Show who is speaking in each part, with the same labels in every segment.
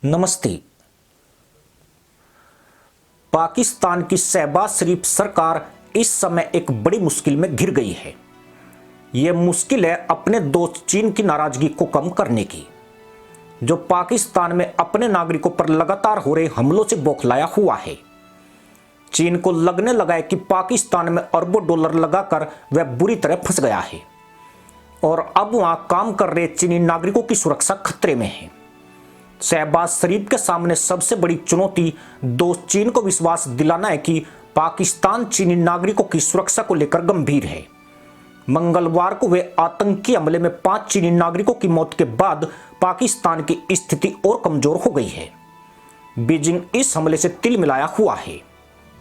Speaker 1: नमस्ते। पाकिस्तान की शहबाज शरीफ सरकार इस समय एक बड़ी मुश्किल में घिर गई है। यह मुश्किल है अपने दोस्त चीन की नाराजगी को कम करने की, जो पाकिस्तान में अपने नागरिकों पर लगातार हो रहे हमलों से बौखलाया हुआ है। चीन को लगने लगा है कि पाकिस्तान में अरबों डॉलर लगाकर वह बुरी तरह फंस गया है और अब वहां काम कर रहे चीनी नागरिकों की सुरक्षा खतरे में है। शहबाज शरीफ के सामने सबसे बड़ी चुनौती दोस्त चीन को विश्वास दिलाना है कि पाकिस्तान चीनी नागरिकों की सुरक्षा को लेकर गंभीर है। मंगलवार को हुए आतंकी हमले में 5 चीनी नागरिकों की मौत के बाद पाकिस्तान की स्थिति और कमजोर हो गई है। बीजिंग इस हमले से तिल मिलाया हुआ है।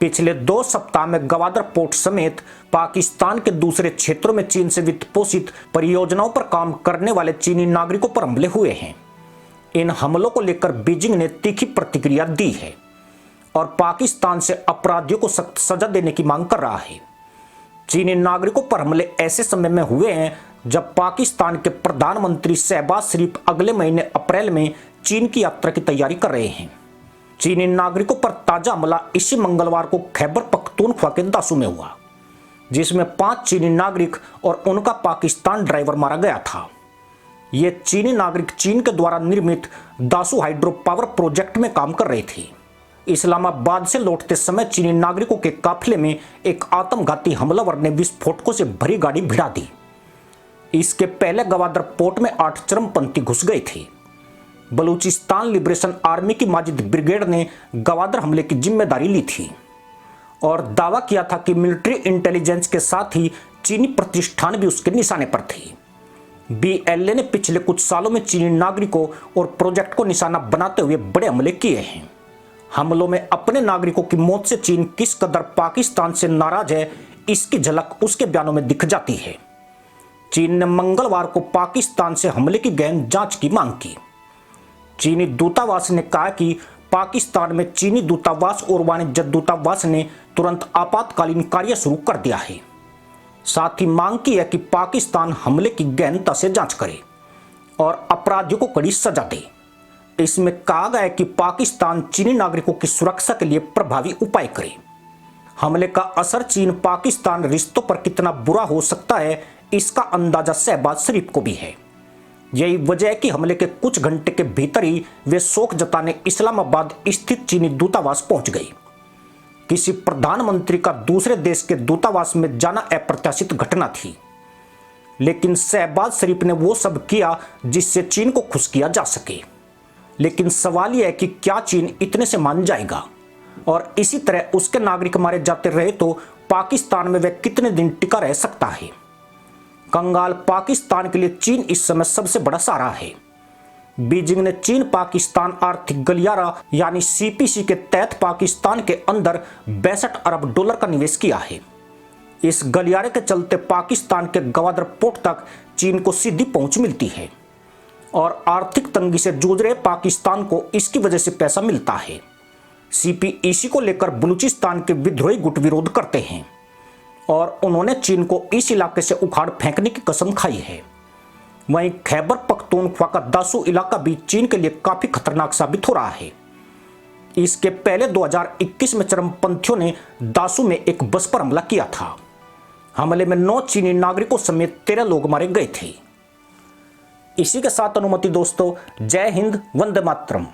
Speaker 1: पिछले 2 सप्ताह में गवादर पोर्ट समेत पाकिस्तान के दूसरे क्षेत्रों में चीन से वित्त पोषित परियोजनाओं पर काम करने वाले चीनी नागरिकों पर हमले हुए हैं। इन हमलों को लेकर बीजिंग ने तीखी प्रतिक्रिया दी है और पाकिस्तान से अपराधियों को सख्त सजा देने की मांग कर रहा है। चीनी नागरिकों पर हमले ऐसे समय में हुए हैं जब पाकिस्तान के प्रधानमंत्री शहबाज शरीफ अगले महीने अप्रैल में चीन की यात्रा की तैयारी कर रहे हैं। चीनी नागरिकों पर ताजा हमला इसी मंगलवार को खैबर पख्तूनख्वा के दासू में हुआ, जिसमें 5 चीनी नागरिक और उनका पाकिस्तान ड्राइवर मारा गया था। ये चीनी नागरिक चीन के द्वारा निर्मित दासू हाइड्रो पावर प्रोजेक्ट में काम कर रहे थे। इस्लामाबाद से लौटते समय चीनी नागरिकों के काफिले में एक आत्मघाती हमलावर ने विस्फोटकों से भरी गाड़ी भिड़ा दी। इसके पहले गवादर पोर्ट में 8 चरमपंथी घुस गए थे। बलूचिस्तान लिबरेशन आर्मी की माजिद ब्रिगेड ने गवादर हमले की जिम्मेदारी ली थी और दावा किया था कि मिलिट्री इंटेलिजेंस के साथ ही चीनी प्रतिष्ठान भी उसके निशाने पर थे। BLA ने पिछले कुछ सालों में चीनी नागरिकों और प्रोजेक्ट को निशाना बनाते हुए बड़े हमले किए हैं। हमलों में अपने नागरिकों की मौत से चीन किस कदर पाकिस्तान से नाराज है, इसकी झलक उसके बयानों में दिख जाती है। चीन ने मंगलवार को पाकिस्तान से हमले की गहन जांच की मांग की। चीनी दूतावास ने कहा कि पाकिस्तान में चीनी दूतावास और वाणिज्य दूतावास ने तुरंत आपातकालीन कार्य शुरू कर दिया है। साथ ही मांग की है कि पाकिस्तान हमले की गहनता से जांच करे और अपराधियों को कड़ी सजा दे। इसमें कहा गया है कि पाकिस्तान चीनी नागरिकों की सुरक्षा के लिए प्रभावी उपाय करे। हमले का असर चीन पाकिस्तान रिश्तों पर कितना बुरा हो सकता है, इसका अंदाजा शहबाज शरीफ को भी है। यही वजह है कि हमले के कुछ घंटे के भीतर ही वे शोक जताने इस्लामाबाद स्थित चीनी दूतावास पहुंच गई। किसी प्रधानमंत्री का दूसरे देश के दूतावास में जाना अप्रत्याशित घटना थी, लेकिन शहबाज शरीफ ने वो सब किया जिससे चीन को खुश किया जा सके। लेकिन सवाल यह है कि क्या चीन इतने से मान जाएगा और इसी तरह उसके नागरिक मारे जाते रहे तो पाकिस्तान में वह कितने दिन टिका रह सकता है। कंगाल पाकिस्तान के लिए चीन इस समय सबसे बड़ा सहारा है। बीजिंग ने चीन पाकिस्तान आर्थिक गलियारा यानी CPC के तहत पाकिस्तान के अंदर 62 अरब डॉलर का निवेश किया है। इस गलियारे के चलते पाकिस्तान के गवादर पोर्ट तक चीन को सीधी पहुंच मिलती है और आर्थिक तंगी से जूझ रहे पाकिस्तान को इसकी वजह से पैसा मिलता है। CPEC को लेकर बलूचिस्तान के विद्रोही गुट विरोध करते हैं और उन्होंने चीन को इस इलाके से उखाड़ फेंकने की कसम खाई है। वहीं खैबर पख्तूनख्वा का दासू इलाका भी चीन के लिए काफी खतरनाक साबित हो रहा है। इसके पहले 2021 में चरमपंथियों ने दासू में एक बस पर हमला किया था। हमले में 9 चीनी नागरिकों समेत 13 लोग मारे गए थे। इसी के साथ अनुमति दोस्तों, जय हिंद, वंदे मातरम।